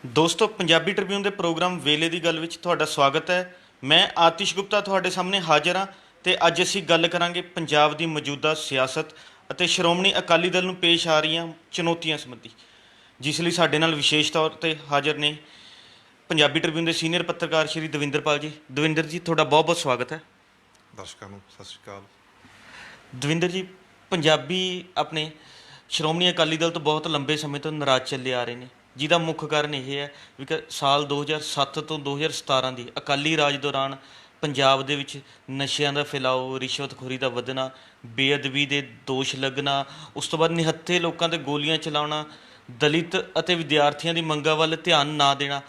ਦੋਸਤੋ ਪੰਜਾਬੀ ਟ੍ਰਿਬਿਊਨ ਦੇ ਪ੍ਰੋਗਰਾਮ ਵੇਲੇ ਦੀ ਗੱਲ ਵਿੱਚ ਤੁਹਾਡਾ ਸਵਾਗਤ ਹੈ। ਮੈਂ ਆਤਿਸ਼ ਗੁਪਤਾ ਤੁਹਾਡੇ ਸਾਹਮਣੇ ਹਾਜ਼ਰ ਹਾਂ ਤੇ ਅੱਜ ਅਸੀਂ ਗੱਲ ਕਰਾਂਗੇ ਪੰਜਾਬ ਦੀ ਮੌਜੂਦਾ ਸਿਆਸਤ ਅਤੇ ਸ਼੍ਰੋਮਣੀ ਅਕਾਲੀ ਦਲ ਨੂੰ ਪੇਸ਼ ਆ ਰਹੀਆਂ ਚੁਣੌਤੀਆਂ ਸੰਬੰਧੀ, ਜਿਸ ਲਈ ਸਾਡੇ ਨਾਲ ਵਿਸ਼ੇਸ਼ ਤੌਰ ਤੇ ਹਾਜ਼ਰ ਨੇ ਪੰਜਾਬੀ ਟ੍ਰਿਬਿਊਨ ਦੇ ਸੀਨੀਅਰ ਪੱਤਰਕਾਰ ਸ਼੍ਰੀ ਦਵਿੰਦਰਪਾਲ ਜੀ। ਦਵਿੰਦਰ ਜੀ, ਤੁਹਾਡਾ ਬਹੁਤ ਬਹੁਤ ਸਵਾਗਤ ਹੈ। ਦਰਸ਼ਕਾਂ ਨੂੰ ਸਤਿ ਸ਼੍ਰੀ ਅਕਾਲ। ਦਵਿੰਦਰ ਜੀ, ਪੰਜਾਬੀ ਆਪਣੇ ਸ਼੍ਰੋਮਣੀ ਅਕਾਲੀ ਦਲ ਤੋਂ ਬਹੁਤ ਲੰਬੇ ਸਮੇਂ ਤੋਂ ਨਾਰਾਜ਼ ਚੱਲੇ ਆ ਰਹੇ ਨੇ, ਜਿਹਦਾ ਮੁੱਖ ਕਾਰਨ ਇਹ ਹੈ ਵੀ ਕਿ ਸਾਲ 2007 ਤੋਂ 2017 ਦੀ ਅਕਾਲੀ ਰਾਜ ਦੌਰਾਨ ਪੰਜਾਬ ਦੇ ਵਿੱਚ ਨਸ਼ਿਆਂ ਦਾ ਫੈਲਾਓ, ਰਿਸ਼ਵਤਖੋਰੀ ਦਾ ਵਧਣਾ, ਬੇਅਦਬੀ ਦੇ ਦੋਸ਼ ਲੱਗਣਾ, ਉਸ ਤੋਂ ਬਾਅਦ ਨਿਹੱਥੇ ਲੋਕਾਂ 'ਤੇ ਗੋਲੀਆਂ ਚਲਾਉਣਾ, ਦਲਿਤ ਅਤੇ ਵਿਦਿਆਰਥੀਆਂ ਦੀ ਮੰਗਾਂ ਵੱਲ ਧਿਆਨ ਨਾ ਦੇਣਾ।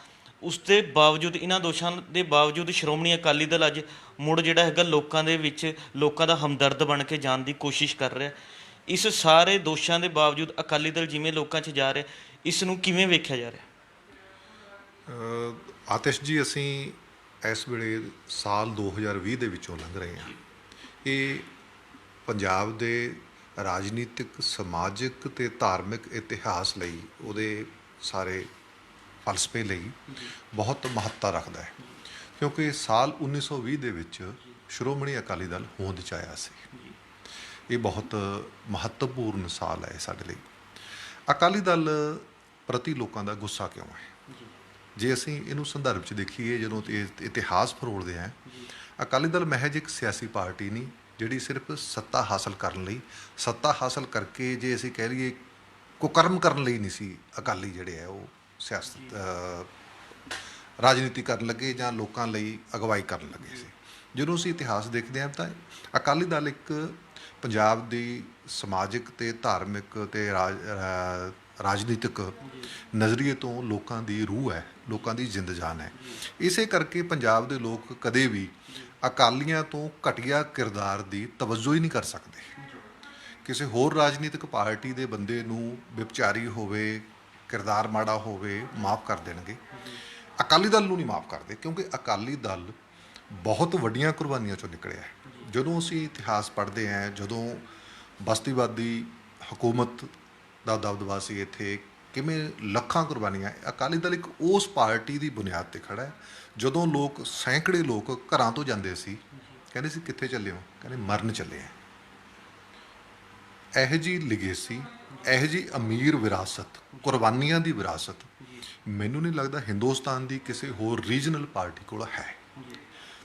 ਉਸ ਦੇ ਬਾਵਜੂਦ, ਇਹਨਾਂ ਦੋਸ਼ਾਂ ਦੇ ਬਾਵਜੂਦ ਸ਼੍ਰੋਮਣੀ ਅਕਾਲੀ ਦਲ ਅੱਜ ਮੁੜ ਜਿਹੜਾ ਹੈਗਾ ਲੋਕਾਂ ਦੇ ਵਿੱਚ ਲੋਕਾਂ ਦਾ ਹਮਦਰਦ ਬਣ ਕੇ ਜਾਣ ਦੀ ਕੋਸ਼ਿਸ਼ ਕਰ ਰਿਹਾ। ਇਸ ਸਾਰੇ ਦੋਸ਼ਾਂ ਦੇ ਬਾਵਜੂਦ ਅਕਾਲੀ ਦਲ ਜਿਵੇਂ ਲੋਕਾਂ 'ਚ ਜਾ ਰਿਹਾ, ਇਸ ਨੂੰ ਕਿਵੇਂ ਵੇਖਿਆ ਜਾ ਰਿਹਾ? ਆਤਿਸ਼ ਜੀ, ਅਸੀਂ ਇਸ ਵੇਲੇ ਸਾਲ 2020 ਦੇ ਵਿੱਚੋਂ ਲੰਘ ਰਹੇ ਹਾਂ। ਇਹ ਪੰਜਾਬ ਦੇ ਰਾਜਨੀਤਿਕ, ਸਮਾਜਿਕ ਅਤੇ ਧਾਰਮਿਕ ਇਤਿਹਾਸ ਲਈ, ਉਹਦੇ ਸਾਰੇ ਫਲਸਫੇ ਲਈ ਬਹੁਤ ਮਹੱਤਤਾ ਰੱਖਦਾ ਹੈ, ਕਿਉਂਕਿ ਸਾਲ 1920 ਦੇ ਵਿੱਚ ਸ਼੍ਰੋਮਣੀ ਅਕਾਲੀ ਦਲ ਹੋਂਦ 'ਚ ਆਇਆ ਸੀ। ਇਹ ਬਹੁਤ ਮਹੱਤਵਪੂਰਨ ਸਾਲ ਹੈ ਸਾਡੇ ਲਈ। ਅਕਾਲੀ ਦਲ ਪ੍ਰਤੀ ਲੋਕਾਂ ਦਾ ਗੁੱਸਾ ਕਿਉਂ ਹੈ? ਜੇ ਅਸੀਂ ਇਹਨੂੰ ਸੰਦਰਭ 'ਚ ਦੇਖੀਏ, ਜਦੋਂ ਇਤਿਹਾਸ ਫਰੋਲਦੇ ਹਾਂ, ਅਕਾਲੀ ਦਲ ਮਹਿਜ ਇੱਕ ਸਿਆਸੀ ਪਾਰਟੀ ਨਹੀਂ ਜਿਹੜੀ ਸਿਰਫ ਸੱਤਾ ਹਾਸਲ ਕਰਨ ਲਈ, ਸੱਤਾ ਹਾਸਲ ਕਰਕੇ ਜੇ ਅਸੀਂ ਕਹਿ ਲਈਏ ਕੁਕਰਮ ਕਰਨ ਲਈ ਨਹੀਂ ਸੀ। ਅਕਾਲੀ ਜਿਹੜੇ ਹੈ ਉਹ ਸਿਆਸਤ ਰਾਜਨੀਤੀ ਕਰਨ ਲੱਗੇ ਜਾਂ ਲੋਕਾਂ ਲਈ ਅਗਵਾਈ ਕਰਨ ਲੱਗੇ ਸੀ। ਜਦੋਂ ਅਸੀਂ ਇਤਿਹਾਸ ਦੇਖਦੇ ਹਾਂ ਤਾਂ ਅਕਾਲੀ ਦਲ ਇੱਕ ਪੰਜਾਬ ਦੀ ਸਮਾਜਿਕ ਅਤੇ ਧਾਰਮਿਕ ਅਤੇ ਰਾਜਨੀਤਿਕ ਨਜ਼ਰੀਏ ਤੋਂ ਲੋਕਾਂ ਦੀ ਰੂਹ ਹੈ, ਲੋਕਾਂ ਦੀ ਜਿੰਦ ਜਾਨ ਹੈ। ਇਸੇ ਕਰਕੇ ਪੰਜਾਬ ਦੇ ਲੋਕ ਕਦੇ ਵੀ ਅਕਾਲੀਆਂ ਤੋਂ ਘਟੀਆ ਕਿਰਦਾਰ ਦੀ ਤਵੱਜੋ ਹੀ ਨਹੀਂ ਕਰ ਸਕਦੇ। ਕਿਸੇ ਹੋਰ ਰਾਜਨੀਤਿਕ ਪਾਰਟੀ ਦੇ ਬੰਦੇ ਨੂੰ ਵਿਭਚਾਰੀ ਹੋਵੇ, ਕਿਰਦਾਰ ਮਾੜਾ ਹੋਵੇ, ਮਾਫ ਕਰ ਦੇਣਗੇ। ਅਕਾਲੀ ਦਲ ਨੂੰ ਨਹੀਂ ਮਾਫ ਕਰਦੇ, ਕਿਉਂਕਿ ਅਕਾਲੀ ਦਲ ਬਹੁਤ ਵੱਡੀਆਂ ਕੁਰਬਾਨੀਆਂ 'ਚੋਂ ਨਿਕਲਿਆ। ਜਦੋਂ ਅਸੀਂ ਇਤਿਹਾਸ ਪੜ੍ਹਦੇ ਹਾਂ, ਜਦੋਂ ਬਸਤੀਵਾਦੀ ਹਕੂਮਤ ਦਾ ਦਬਦਬਾ ਸੀ ਇੱਥੇ, ਕਿਵੇਂ ਲੱਖਾਂ ਕੁਰਬਾਨੀਆਂ, ਅਕਾਲੀ ਦਲ ਇੱਕ ਉਸ ਪਾਰਟੀ ਦੀ ਬੁਨਿਆਦ 'ਤੇ ਖੜ੍ਹਾ ਹੈ। ਜਦੋਂ ਲੋਕ, ਸੈਂਕੜੇ ਲੋਕ ਘਰਾਂ ਤੋਂ ਜਾਂਦੇ ਸੀ, ਕਹਿੰਦੇ ਸੀ ਕਿੱਥੇ ਚੱਲੇ ਹੋ? ਕਹਿੰਦੇ ਮਰਨ ਚੱਲੇ ਆ। ਇਹੋ ਜਿਹੀ ਲਿਗੇਸੀ, ਇਹੋ ਜਿਹੀ ਅਮੀਰ ਵਿਰਾਸਤ, ਕੁਰਬਾਨੀਆਂ ਦੀ ਵਿਰਾਸਤ ਮੈਨੂੰ ਨਹੀਂ ਲੱਗਦਾ ਹਿੰਦੁਸਤਾਨ ਦੀ ਕਿਸੇ ਹੋਰ ਰੀਜਨਲ ਪਾਰਟੀ ਕੋਲ ਹੈ।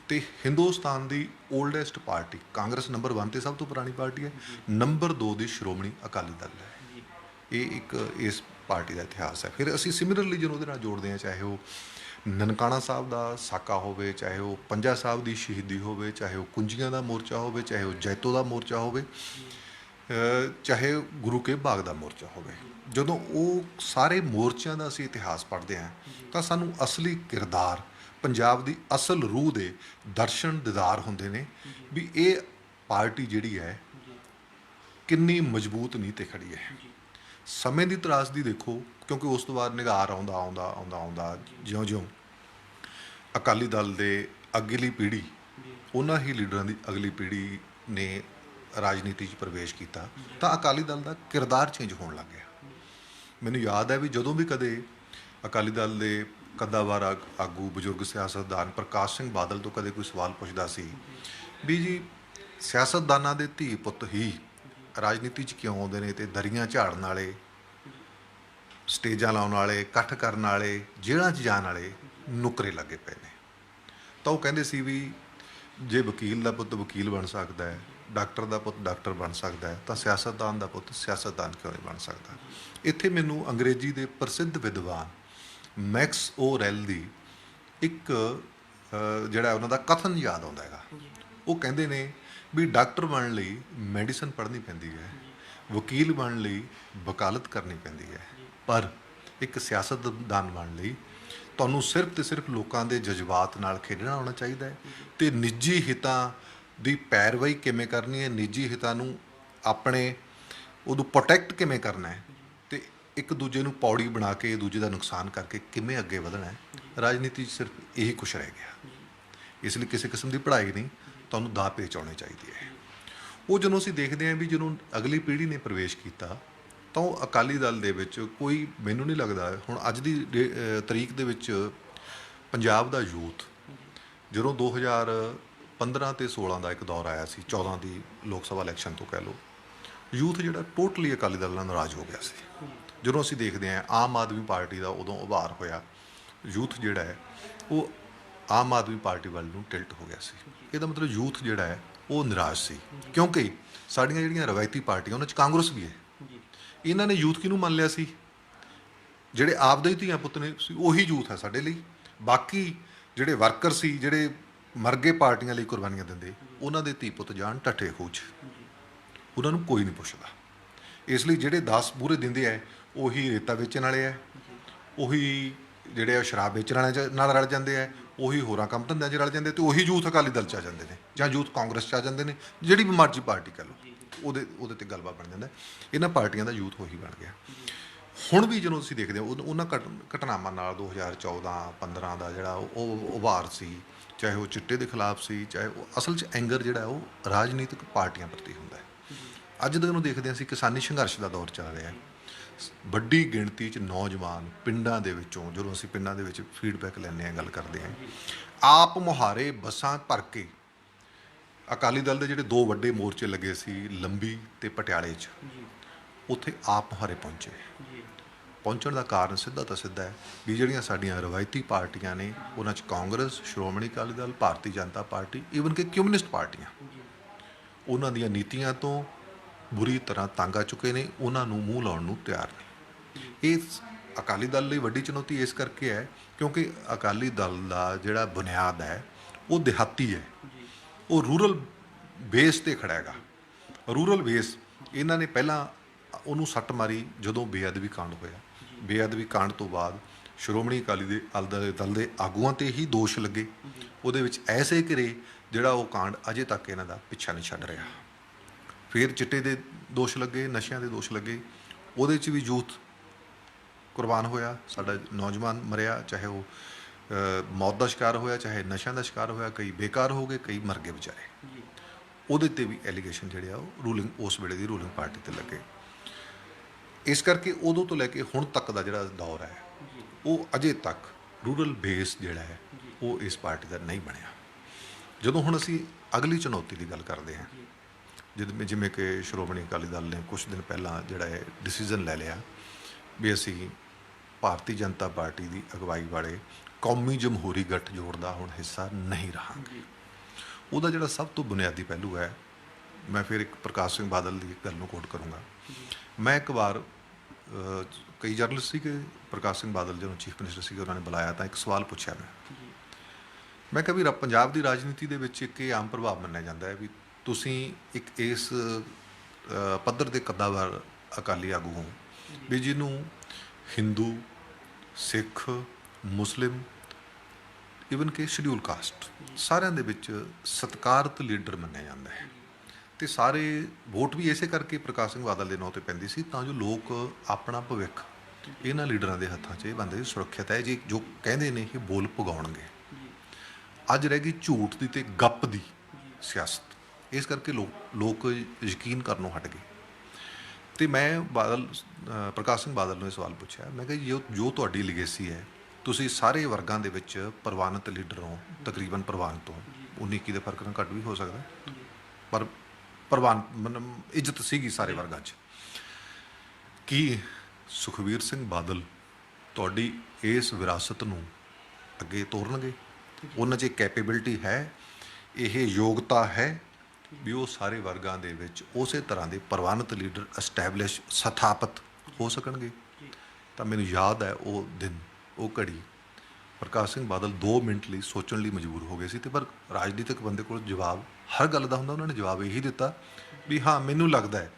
ਅਤੇ ਹਿੰਦੁਸਤਾਨ ਦੀ ਓਲਡੈਸਟ ਪਾਰਟੀ ਕਾਂਗਰਸ ਨੰਬਰ 1 'ਤੇ ਸਭ ਤੋਂ ਪੁਰਾਣੀ ਪਾਰਟੀ ਹੈ, ਨੰਬਰ 2 ਦੀ ਸ਼੍ਰੋਮਣੀ ਅਕਾਲੀ ਦਲ ਹੈ। ਇਹ ਇੱਕ ਇਸ ਪਾਰਟੀ ਦਾ ਇਤਿਹਾਸ ਹੈ। ਫਿਰ ਅਸੀਂ ਸਿਮਿਲਰਲੀ ਜਦੋਂ ਉਹਦੇ ਨਾਲ ਜੋੜਦੇ ਹਾਂ, ਚਾਹੇ ਉਹ ਨਨਕਾਣਾ ਸਾਹਿਬ ਦਾ ਸਾਕਾ ਹੋਵੇ, ਚਾਹੇ ਉਹ ਪੰਜਾ ਸਾਹਿਬ ਦੀ ਸ਼ਹੀਦੀ ਹੋਵੇ, ਚਾਹੇ ਉਹ ਕੁੰਜੀਆਂ ਦਾ ਮੋਰਚਾ ਹੋਵੇ, ਚਾਹੇ ਉਹ ਜੈਤੋ ਦਾ ਮੋਰਚਾ ਹੋਵੇ, ਚਾਹੇ ਗੁਰੂ ਕੇ ਬਾਗ ਦਾ ਮੋਰਚਾ ਹੋਵੇ, ਜਦੋਂ ਉਹ ਸਾਰੇ ਮੋਰਚਿਆਂ ਦਾ ਅਸੀਂ ਇਤਿਹਾਸ ਪੜ੍ਹਦੇ ਹਾਂ ਤਾਂ ਸਾਨੂੰ ਅਸਲੀ ਕਿਰਦਾਰ, ਪੰਜਾਬ ਦੀ ਅਸਲ ਰੂਹ ਦੇ ਦਰਸ਼ਨ ਦੀਦਾਰ ਹੁੰਦੇ ਨੇ ਵੀ ਇਹ ਪਾਰਟੀ ਜਿਹੜੀ ਹੈ ਕਿੰਨੀ ਮਜ਼ਬੂਤ ਨੀਂਹ 'ਤੇ ਖੜ੍ਹੀ ਹੈ। ਸਮੇਂ ਦੀ ਤਰਾਸਦੀ ਦੇਖੋ, ਕਿਉਂਕਿ ਉਸ ਤੋਂ ਬਾਅਦ ਨਿਗਾਰ ਆਉਂਦਾ ਜਿਉਂ-ਜਿਉਂ ਅਕਾਲੀ ਦਲ ਦੇ ਅਗਲੀ ਪੀੜ੍ਹੀ, ਉਹਨਾਂ ਹੀ ਲੀਡਰਾਂ ਦੀ ਅਗਲੀ ਪੀੜ੍ਹੀ ਨੇ ਰਾਜਨੀਤੀ 'ਚ ਪ੍ਰਵੇਸ਼ ਕੀਤਾ ਤਾਂ ਅਕਾਲੀ ਦਲ ਦਾ ਕਿਰਦਾਰ ਚੇਂਜ ਹੋਣ ਲੱਗ ਗਿਆ। ਮੈਨੂੰ ਯਾਦ ਹੈ ਵੀ ਜਦੋਂ ਵੀ ਕਦੇ ਅਕਾਲੀ ਦਲ ਦੇ ਕੱਦਾਵਰ ਆਗੂ, ਬਜ਼ੁਰਗ ਸਿਆਸਤਦਾਨ ਪ੍ਰਕਾਸ਼ ਸਿੰਘ ਬਾਦਲ ਤੋਂ ਕਦੇ ਕੋਈ ਸਵਾਲ ਪੁੱਛਦਾ ਸੀ ਵੀ ਜੀ ਸਿਆਸਤਦਾਨਾਂ ਦੇ ਧੀ ਪੁੱਤ ਹੀ ਰਾਜਨੀਤੀ 'ਚ ਕਿਉਂ ਆਉਂਦੇ ਨੇ ਅਤੇ ਦਰੀਆਂ ਝਾੜਨ ਵਾਲੇ, ਸਟੇਜਾਂ ਲਾਉਣ ਵਾਲੇ, ਇਕੱਠ ਕਰਨ ਵਾਲੇ, ਜੇਲ੍ਹਾਂ 'ਚ ਜਾਣ ਵਾਲੇ ਨੁਕਰੇ ਲੱਗੇ ਪਏ ਨੇ? ਤਾਂ ਉਹ ਕਹਿੰਦੇ ਸੀ ਵੀ ਜੇ ਵਕੀਲ ਦਾ ਪੁੱਤ ਵਕੀਲ ਬਣ ਸਕਦਾ ਹੈ, ਡਾਕਟਰ ਦਾ ਪੁੱਤ ਡਾਕਟਰ ਬਣ ਸਕਦਾ ਹੈ, ਤਾਂ ਸਿਆਸਤਦਾਨ ਦਾ ਪੁੱਤ ਸਿਆਸਤਦਾਨ ਕਿਉਂ ਨਹੀਂ ਬਣ ਸਕਦਾ? ਇੱਥੇ ਮੈਨੂੰ ਅੰਗਰੇਜ਼ੀ ਦੇ ਪ੍ਰਸਿੱਧ ਵਿਦਵਾਨ ਮੈਕਸ ਓਰੈਲ ਦੀ ਇੱਕ ਜਿਹੜਾ ਉਹਨਾਂ ਦਾ ਕਥਨ ਯਾਦ ਆਉਂਦਾ ਹੈਗਾ। ਉਹ ਕਹਿੰਦੇ ਨੇ ਵੀ ਡਾਕਟਰ ਬਣਨ ਲਈ ਮੈਡੀਸਨ ਪੜ੍ਹਨੀ ਪੈਂਦੀ ਹੈ, ਵਕੀਲ ਬਣਨ ਲਈ ਵਕਾਲਤ ਕਰਨੀ ਪੈਂਦੀ ਹੈ, ਪਰ ਇੱਕ ਸਿਆਸਤਦਾਨ ਬਣਨ ਲਈ ਤੁਹਾਨੂੰ ਸਿਰਫ ਅਤੇ ਸਿਰਫ ਲੋਕਾਂ ਦੇ ਜਜ਼ਬਾਤ ਨਾਲ ਖੇਡਣਾ ਆਉਣਾ ਚਾਹੀਦਾ ਹੈ ਅਤੇ ਨਿੱਜੀ ਹਿੱਤਾਂ ਦੀ ਪੈਰਵਾਈ ਕਿਵੇਂ ਕਰਨੀ ਹੈ, ਨਿੱਜੀ ਹਿੱਤਾਂ ਨੂੰ ਆਪਣੇ ਉਹਨੂੰ ਪ੍ਰੋਟੈਕਟ ਕਿਵੇਂ ਕਰਨਾ ਹੈ ਅਤੇ ਇੱਕ ਦੂਜੇ ਨੂੰ ਪੌੜੀ ਬਣਾ ਕੇ ਦੂਜੇ ਦਾ ਨੁਕਸਾਨ ਕਰਕੇ ਕਿਵੇਂ ਅੱਗੇ ਵਧਣਾ ਹੈ। ਰਾਜਨੀਤੀ 'ਚ ਸਿਰਫ ਇਹੀ ਕੁਛ ਰਹਿ ਗਿਆ। ਇਸ ਲਈ ਕਿਸੇ ਕਿਸਮ ਦੀ ਪੜ੍ਹਾਈ ਨਹੀਂ, ਤੁਹਾਨੂੰ ਦਾਅ ਪੇਚ ਆਉਣੀ ਚਾਹੀਦੀ ਹੈ। ਉਹ ਜਦੋਂ ਅਸੀਂ ਦੇਖਦੇ ਹਾਂ ਵੀ ਜਦੋਂ ਅਗਲੀ ਪੀੜ੍ਹੀ ਨੇ ਪ੍ਰਵੇਸ਼ ਕੀਤਾ ਤਾਂ ਉਹ ਅਕਾਲੀ ਦਲ ਦੇ ਵਿੱਚ ਕੋਈ, ਮੈਨੂੰ ਨਹੀਂ ਲੱਗਦਾ ਹੁਣ ਅੱਜ ਦੀ ਤਰੀਕ ਦੇ ਵਿੱਚ ਪੰਜਾਬ ਦਾ ਯੂਥ, ਜਦੋਂ 2015 ਤੇ 16 ਦਾ ਇੱਕ ਦੌਰ ਆਇਆ ਸੀ, 14 ਦੀ ਲੋਕ ਸਭਾ ਇਲੈਕਸ਼ਨ ਤੋਂ ਕਹਿ ਲਓ, ਯੂਥ ਜਿਹੜਾ ਟੋਟਲੀ ਅਕਾਲੀ ਦਲ ਨਾਲ ਨਾਰਾਜ਼ ਹੋ ਗਿਆ ਸੀ। ਜਦੋਂ ਅਸੀਂ ਦੇਖਦੇ ਹਾਂ ਆਮ ਆਦਮੀ ਪਾਰਟੀ ਦਾ ਉਦੋਂ ਉਭਾਰ ਹੋਇਆ, ਯੂਥ ਜਿਹੜਾ ਹੈ ਉਹ ਆਮ ਆਦਮੀ ਪਾਰਟੀ ਵੱਲ ਨੂੰ ਟਿਲਟ ਹੋ ਗਿਆ ਸੀ। ਇਹਦਾ ਮਤਲਬ ਯੂਥ ਜਿਹੜਾ ਹੈ ਉਹ ਨਿਰਾਸ਼ ਸੀ, ਕਿਉਂਕਿ ਸਾਡੀਆਂ ਜਿਹੜੀਆਂ ਰਵਾਇਤੀ ਪਾਰਟੀਆਂ ਉਹਨਾਂ 'ਚ ਕਾਂਗਰਸ ਵੀ ਹੈ। ਇਹਨਾਂ ਨੇ ਯੂਥ ਕਿਹਨੂੰ ਮੰਨ ਲਿਆ ਸੀ? ਜਿਹੜੇ ਆਪਦੇ ਹੀ ਧੀਆਂ ਪੁੱਤ ਨੇ ਸੀ, ਉਹੀ ਯੂਥ ਹੈ ਸਾਡੇ ਲਈ। ਬਾਕੀ ਜਿਹੜੇ ਵਰਕਰ ਸੀ, ਜਿਹੜੇ ਮਰਗੇ ਪਾਰਟੀਆਂ ਲਈ ਕੁਰਬਾਨੀਆਂ ਦਿੰਦੇ, ਉਹਨਾਂ ਦੇ ਧੀ ਪੁੱਤ ਜਾਣ ਟੱਠੇ ਖੂਹ 'ਚ, ਉਹਨਾਂ ਨੂੰ ਕੋਈ ਨਹੀਂ ਪੁੱਛਦਾ। ਇਸ ਲਈ ਜਿਹੜੇ 10 ਪੂਰੇ ਦਿੰਦੇ ਹੈ, ਉਹੀ ਰੇਤਾ ਵੇਚਣ ਵਾਲੇ ਹੈ, ਉਹੀ ਜਿਹੜੇ ਆ ਸ਼ਰਾਬ ਵੇਚਣ ਵਾਲਿਆਂ ਨਾਲ ਰਲ ਜਾਂਦੇ ਹੈ, ਉਹੀ ਹੋਰਾਂ ਕੰਮ ਧੰਦਿਆਂ 'ਚ ਰਲ ਜਾਂਦੇ, ਅਤੇ ਉਹੀ ਯੂਥ ਅਕਾਲੀ ਦਲ 'ਚ ਆ ਜਾਂਦੇ ਨੇ, ਜਾਂ ਯੂਥ ਕਾਂਗਰਸ 'ਚ ਆ ਜਾਂਦੇ ਨੇ, ਜਿਹੜੀ ਵੀ ਮਰਜ਼ੀ ਪਾਰਟੀ ਕਹਿ ਲਓ, ਉਹਦੇ 'ਤੇ ਗੱਲਬਾਤ ਬਣ ਜਾਂਦਾ। ਇਹਨਾਂ ਪਾਰਟੀਆਂ ਦਾ ਯੂਥ ਉਹੀ ਬਣ ਗਿਆ। ਹੁਣ ਵੀ ਜਦੋਂ ਅਸੀਂ ਦੇਖਦੇ ਹਾਂ ਉਹਨਾਂ ਘਟਨਾਵਾਂ ਨਾਲ 2014-15 ਦਾ ਜਿਹੜਾ ਉਹ ਉਭਾਰ ਸੀ, ਚਾਹੇ ਉਹ ਚਿੱਟੇ ਦੇ ਖਿਲਾਫ ਸੀ, ਚਾਹੇ ਉਹ ਅਸਲ 'ਚ ਐਂਗਰ ਜਿਹੜਾ ਉਹ ਰਾਜਨੀਤਿਕ ਪਾਰਟੀਆਂ ਪ੍ਰਤੀ ਹੁੰਦਾ ਹੈ। ਅੱਜ ਤੱਕ ਨੂੰ ਦੇਖਦੇ ਹਾਂ ਅਸੀਂ ਕਿਸਾਨੀ ਸੰਘਰਸ਼ ਦਾ ਦੌਰ ਚੱਲ ਰਿਹਾ ਹੈ। ਵੱਡੀ ਗਿਣਤੀ 'ਚ ਨੌਜਵਾਨ ਪਿੰਡਾਂ ਦੇ ਵਿੱਚੋਂ, ਜਦੋਂ ਅਸੀਂ ਪਿੰਡਾਂ ਦੇ ਵਿੱਚ ਫੀਡਬੈਕ ਲੈਂਦੇ ਹਾਂ, ਗੱਲ ਕਰਦੇ ਹਾਂ, ਆਪ ਮੁਹਾਰੇ ਬੱਸਾਂ ਭਰ ਕੇ ਅਕਾਲੀ ਦਲ ਦੇ ਜਿਹੜੇ 2 ਵੱਡੇ ਮੋਰਚੇ ਲੱਗੇ ਸੀ, ਲੰਬੀ ਤੇ ਪਟਿਆਲੇ 'ਚ, ਉੱਥੇ ਆਪ ਮੁਹਾਰੇ ਪਹੁੰਚਣ ਦਾ ਕਾਰਨ ਸਿੱਧਾ ਤਾਂ ਸਿੱਧਾ ਹੈ ਵੀ ਜਿਹੜੀਆਂ ਸਾਡੀਆਂ ਰਵਾਇਤੀ ਪਾਰਟੀਆਂ ਨੇ, ਉਹਨਾਂ 'ਚ ਕਾਂਗਰਸ, ਸ਼੍ਰੋਮਣੀ ਅਕਾਲੀ ਦਲ, ਭਾਰਤੀ ਜਨਤਾ ਪਾਰਟੀ, ਈਵਨ ਕਿ ਕਮਿਊਨਿਸਟ ਪਾਰਟੀਆਂ, ਉਹਨਾਂ ਦੀਆਂ ਨੀਤੀਆਂ ਤੋਂ ਬੁਰੀ ਤਰ੍ਹਾਂ ਤੰਗ ਆ ਚੁੱਕੇ ਨੇ, ਉਹਨਾਂ ਨੂੰ ਮੂੰਹ ਲਾਉਣ ਨੂੰ ਤਿਆਰ ਨਹੀਂ। ਇਹ ਅਕਾਲੀ ਦਲ ਲਈ ਵੱਡੀ ਚੁਣੌਤੀ ਇਸ ਕਰਕੇ ਹੈ ਕਿਉਂਕਿ ਅਕਾਲੀ ਦਲ ਦਾ ਜਿਹੜਾ ਬੁਨਿਆਦ ਹੈ ਉਹ ਦਿਹਾਤੀ ਹੈ, ਉਹ ਰੂਰਲ ਬੇਸ ਤੇ ਖੜ੍ਹਾ ਹੈਗਾ। ਰੂਰਲ ਬੇਸ ਇਹਨਾਂ ਨੇ ਪਹਿਲਾਂ ਉਹਨੂੰ ਸੱਟ ਮਾਰੀ ਜਦੋਂ ਬੇਅਦਬੀ ਕਾਂਡ ਹੋਇਆ। ਬੇਅਦਬੀ ਕਾਂਡ ਤੋਂ ਬਾਅਦ ਸ਼੍ਰੋਮਣੀ ਅਕਾਲੀ ਦਲ ਦੇ ਆਗੂਆਂ 'ਤੇ ਹੀ ਦੋਸ਼ ਲੱਗੇ, ਉਹਦੇ ਵਿੱਚ ਐਸੇ ਘਿਰੇ ਜਿਹੜਾ ਉਹ ਕਾਂਡ ਅਜੇ ਤੱਕ ਇਹਨਾਂ ਦਾ ਪਿੱਛਾ ਨਹੀਂ ਛੱਡ ਰਿਹਾ। ਫਿਰ ਚਿੱਟੇ ਦੇ ਦੋਸ਼ ਲੱਗੇ, ਨਸ਼ਿਆਂ ਦੇ ਦੋਸ਼ ਲੱਗੇ, ਉਹਦੇ 'ਚ ਵੀ ਯੂਥ ਕੁਰਬਾਨ ਹੋਇਆ, ਸਾਡਾ ਨੌਜਵਾਨ ਮਰਿਆ, ਚਾਹੇ ਉਹ ਮੌਤ ਦਾ ਸ਼ਿਕਾਰ ਹੋਇਆ, ਚਾਹੇ ਨਸ਼ਿਆਂ ਦਾ ਸ਼ਿਕਾਰ ਹੋਇਆ, ਕਈ ਬੇਕਾਰ ਹੋ ਗਏ, ਕਈ ਮਰ ਗਏ ਵਿਚਾਰੇ। ਉਹਦੇ 'ਤੇ ਵੀ ਐਲੀਗੇਸ਼ਨ ਜਿਹੜੇ ਆ ਉਹ ਉਸ ਵੇਲੇ ਦੀ ਰੂਲਿੰਗ ਪਾਰਟੀ 'ਤੇ ਲੱਗੇ। ਇਸ ਕਰਕੇ ਉਦੋਂ ਤੋਂ ਲੈ ਕੇ ਹੁਣ ਤੱਕ ਦਾ ਜਿਹੜਾ ਦੌਰ ਹੈ ਉਹ ਅਜੇ ਤੱਕ ਰੂਰਲ ਬੇਸ ਜਿਹੜਾ ਹੈ ਉਹ ਇਸ ਪਾਰਟੀ ਦਾ ਨਹੀਂ ਬਣਿਆ। ਜਦੋਂ ਹੁਣ ਅਸੀਂ ਅਗਲੀ ਚੁਣੌਤੀ ਦੀ ਗੱਲ ਕਰਦੇ ਹਾਂ, ਜਿਵੇਂ ਕਿ ਸ਼੍ਰੋਮਣੀ ਅਕਾਲੀ ਦਲ ਨੇ ਕੁਝ ਦਿਨ ਪਹਿਲਾਂ ਜਿਹੜਾ ਹੈ ਡਿਸੀਜ਼ਨ ਲੈ ਲਿਆ ਵੀ ਅਸੀਂ ਭਾਰਤੀ ਜਨਤਾ ਪਾਰਟੀ ਦੀ ਅਗਵਾਈ ਵਾਲੇ ਕੌਮੀ ਜਮਹੂਰੀ ਗੱਠਜੋੜ ਦਾ ਹੁਣ ਹਿੱਸਾ ਨਹੀਂ ਰਹਾਂਗੇ। ਉਹਦਾ ਜਿਹੜਾ ਸਭ ਤੋਂ ਬੁਨਿਆਦੀ ਪਹਿਲੂ ਹੈ, ਮੈਂ ਫਿਰ ਇੱਕ ਪ੍ਰਕਾਸ਼ ਸਿੰਘ ਬਾਦਲ ਦੀ ਗੱਲ ਨੂੰ ਕੋਟ ਕਰੂੰਗਾ। ਮੈਂ ਇੱਕ ਵਾਰ ਕਈ ਜਰਨਲਿਸਟ ਸੀਗੇ, ਪ੍ਰਕਾਸ਼ ਸਿੰਘ ਬਾਦਲ ਜਦੋਂ ਚੀਫ ਮਿਨਿਸਟਰ ਸੀਗੇ, ਉਹਨਾਂ ਨੇ ਬੁਲਾਇਆ ਤਾਂ ਇੱਕ ਸਵਾਲ ਪੁੱਛਿਆ ਮੈਂ ਕਿਹਾ ਵੀ ਪੰਜਾਬ ਦੀ ਰਾਜਨੀਤੀ ਦੇ ਵਿੱਚ ਇੱਕ ਇਹ ਆਮ ਪ੍ਰਭਾਵ ਮੰਨਿਆ ਜਾਂਦਾ ਹੈ ਵੀ ਤੁਸੀਂ ਇੱਕ ਇਸ ਪੱਧਰ ਦੇ ਕੱਦਾਵਰ ਅਕਾਲੀ ਆਗੂ ਹੋ ਵੀ ਜਿਹਨੂੰ ਹਿੰਦੂ, ਸਿੱਖ, ਮੁਸਲਿਮ, ਈਵਨ ਕਿ ਸ਼ਡਿਊਲ ਕਾਸਟ ਸਾਰਿਆਂ ਦੇ ਵਿੱਚ ਸਤਿਕਾਰਤ ਲੀਡਰ ਮੰਨਿਆ ਜਾਂਦਾ ਹੈ। ਅਤੇ ਸਾਰੇ ਵੋਟ ਵੀ ਇਸੇ ਕਰਕੇ ਪ੍ਰਕਾਸ਼ ਸਿੰਘ ਬਾਦਲ ਦੇ ਨਾਂ 'ਤੇ ਪੈਂਦੀ ਸੀ ਤਾਂ ਜੋ ਲੋਕ ਆਪਣਾ ਭਵਿੱਖ ਇਹਨਾਂ ਲੀਡਰਾਂ ਦੇ ਹੱਥਾਂ 'ਚ ਇਹ ਬੰਦੇ ਸੁਰੱਖਿਅਤ ਹੈ ਜੀ, ਜੋ ਕਹਿੰਦੇ ਨੇ ਇਹ ਬੋਲ ਪੁਗਾਉਣਗੇ। ਅੱਜ ਰਹਿ ਗਈ ਝੂਠ ਦੀ ਅਤੇ ਗੱਪ ਦੀ ਸਿਆਸਤ, ਇਸ ਕਰਕੇ ਲੋਕ ਯਕੀਨ ਕਰਨੋਂ ਹਟ ਗਏ। ਅਤੇ ਮੈਂ ਪ੍ਰਕਾਸ਼ ਸਿੰਘ ਬਾਦਲ ਨੂੰ ਇਹ ਸਵਾਲ ਪੁੱਛਿਆ, ਮੈਂ ਕਿਹਾ ਜੀ ਜੋ ਤੁਹਾਡੀ ਲਿਗੇਸੀ ਹੈ, ਤੁਸੀਂ ਸਾਰੇ ਵਰਗਾਂ ਦੇ ਵਿੱਚ ਪ੍ਰਵਾਨਿਤ ਲੀਡਰ ਹੋ, ਤਕਰੀਬਨ ਪ੍ਰਵਾਨਿਤ ਹੋ, 19-21 ਦੇ ਫਰਕ ਨਾਲ ਘੱਟ ਵੀ ਹੋ ਸਕਦਾ, ਪਰ ਇੱਜ਼ਤ ਸੀਗੀ ਸਾਰੇ ਵਰਗਾਂ 'ਚ। ਕੀ ਸੁਖਬੀਰ ਸਿੰਘ ਬਾਦਲ ਤੁਹਾਡੀ ਇਸ ਵਿਰਾਸਤ ਨੂੰ ਅੱਗੇ ਤੋਰਨਗੇ? ਉਹਨਾਂ 'ਚ ਕੈਪੇਬਿਲਿਟੀ ਹੈ, ਇਹ ਯੋਗਤਾ ਹੈ ਵੀ ਉਹ ਸਾਰੇ ਵਰਗਾਂ ਦੇ ਵਿੱਚ ਉਸੇ ਤਰ੍ਹਾਂ ਦੇ ਪ੍ਰਵਾਨਿਤ ਲੀਡਰ ਐਸਟੈਬਲਿਸ਼ ਸਥਾਪਿਤ ਹੋ ਸਕਣਗੇ? ਤਾਂ ਮੈਨੂੰ ਯਾਦ ਹੈ ਉਹ ਦਿਨ, ਉਹ ਘੜੀ, ਪ੍ਰਕਾਸ਼ ਸਿੰਘ ਬਾਦਲ 2 ਮਿੰਟ ਲਈ ਸੋਚਣ ਲਈ ਮਜਬੂਰ ਹੋ ਗਏ ਸੀ। ਅਤੇ ਪਰ ਰਾਜਨੀਤਿਕ ਬੰਦੇ ਕੋਲ ਜਵਾਬ ਹਰ ਗੱਲ ਦਾ ਹੁੰਦਾ, ਉਹਨਾਂ ਨੇ ਜਵਾਬ ਇਹੀ ਦਿੱਤਾ ਵੀ ਹਾਂ ਮੈਨੂੰ ਲੱਗਦਾ ਹੈ